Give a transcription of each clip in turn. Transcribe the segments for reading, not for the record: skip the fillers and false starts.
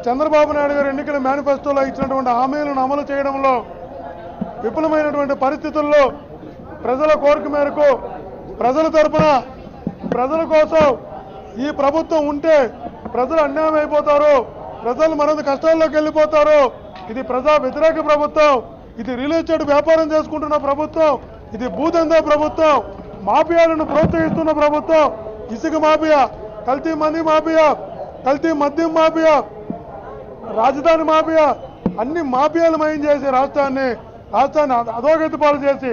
చంద్రబాబు నాయుడు గారు ఎన్నికల మేనిఫెస్టోలో ఇచ్చినటువంటి హామీలను అమలు చేయడంలో విఫలమైనటువంటి పరిస్థితుల్లో ప్రజల కోరిక మేరకు ప్రజల తరపున ప్రజల కోసం ఈ ప్రభుత్వం ఉంటే ప్రజలు అన్యాయం అయిపోతారు, ప్రజలు మరింత కష్టాల్లోకి వెళ్ళిపోతారు, ఇది ప్రజా వ్యతిరేక ప్రభుత్వం, ఇది రియల్ ఎస్టేట్ వ్యాపారం చేసుకుంటున్న ప్రభుత్వం, ఇది భూదందా ప్రభుత్వం, మాఫియాలను ప్రోత్సహిస్తున్న ప్రభుత్వం, ఇసుక మాఫియా, కల్తీ మంది మాఫియా, కల్తీ మద్యం మాఫియా, రాజధాని మాఫియా, అన్ని మాఫియాలు మయం చేసి రాష్ట్రాన్ని అధోగతి పాలు చేసి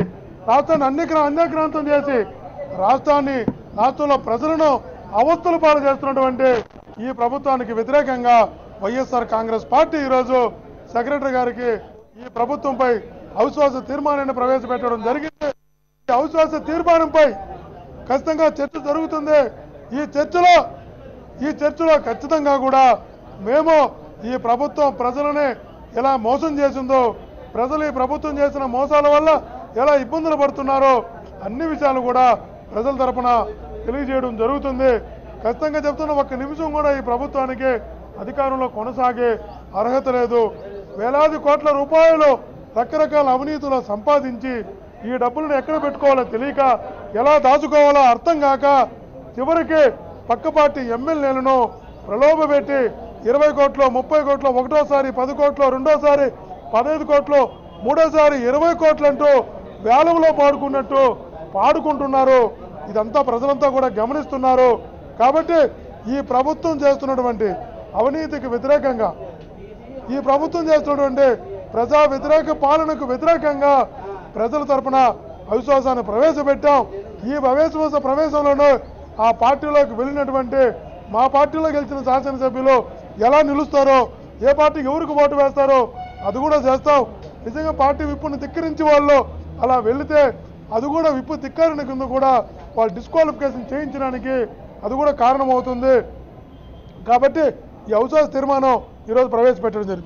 రాష్ట్రాన్ని అన్యాక్రాంతం చేసి రాష్ట్రంలో ప్రజలను అవస్థలు పాలు చేస్తున్నటువంటి ఈ ప్రభుత్వానికి వ్యతిరేకంగా వైఎస్ఆర్ కాంగ్రెస్ పార్టీ ఈరోజు సెక్రటరీ గారికి ఈ ప్రభుత్వంపై అవిశ్వాస తీర్మానాన్ని ప్రవేశపెట్టడం జరిగింది. ఈ అవిశ్వాస తీర్మానంపై ఖచ్చితంగా చర్చ జరుగుతుంది. ఈ చర్చలో ఖచ్చితంగా కూడా మేము ఈ ప్రభుత్వం ప్రజలని ఎలా మోసం చేసిందో, ప్రజలు ఈ ప్రభుత్వం చేసిన మోసాల వల్ల ఎలా ఇబ్బందులు పడుతున్నారో అన్ని విషయాలు కూడా ప్రజల తరపున తెలియజేయడం జరుగుతుంది. ఖచ్చితంగా చెప్తున్న ఒక్క నిమిషం కూడా ఈ ప్రభుత్వానికి అధికారంలో కొనసాగే అర్హత లేదు. వేలాది కోట్ల రూపాయలు రకరకాల అవినీతిలో సంపాదించి ఈ డబ్బులను ఎక్కడ పెట్టుకోవాలో తెలియక ఎలా దాచుకోవాలో అర్థం కాక చివరికి పక్క పార్టీ ఎమ్మెల్యేలను ప్రలోభపెట్టి 20 కోట్లు 30 కోట్లు ఒకటోసారి 10 కోట్లు రెండోసారి 15 కోట్లు మూడోసారి 20 కోట్లు అంటూ వేలంలో పాడుకుంటున్నారు. ఇదంతా ప్రజలంతా కూడా గమనిస్తున్నారు. కాబట్టి ఈ ప్రభుత్వం చేస్తున్నటువంటి అవినీతికి వ్యతిరేకంగా, ఈ ప్రభుత్వం చేస్తున్నటువంటి ప్రజా వ్యతిరేక పాలనకు వ్యతిరేకంగా ప్రజల తరపున అవిశ్వాసాన్ని ప్రవేశపెట్టాం. ఈ అవిశ్వాస ప్రవేశంలోనూ ఆ పార్టీలోకి వెళ్ళినటువంటి మా పార్టీలో గెలిచిన శాసనసభ్యులు ఎలా నిలుస్తారో, ఏ పార్టీకి ఎవరికి ఓటు వేస్తారో అది కూడా చేస్తాం. నిజంగా పార్టీ విప్పుని ధిక్కరించి వాళ్ళు అలా వెళితే అది కూడా విప్పు ధిక్కరణ కింద కూడా వాళ్ళు డిస్క్వాలిఫికేషన్ చేయించడానికి అది కూడా కారణమవుతుంది. కాబట్టి ఈ అవిశ్వాస తీర్మానం ఈరోజు ప్రవేశపెట్టడం జరిగింది.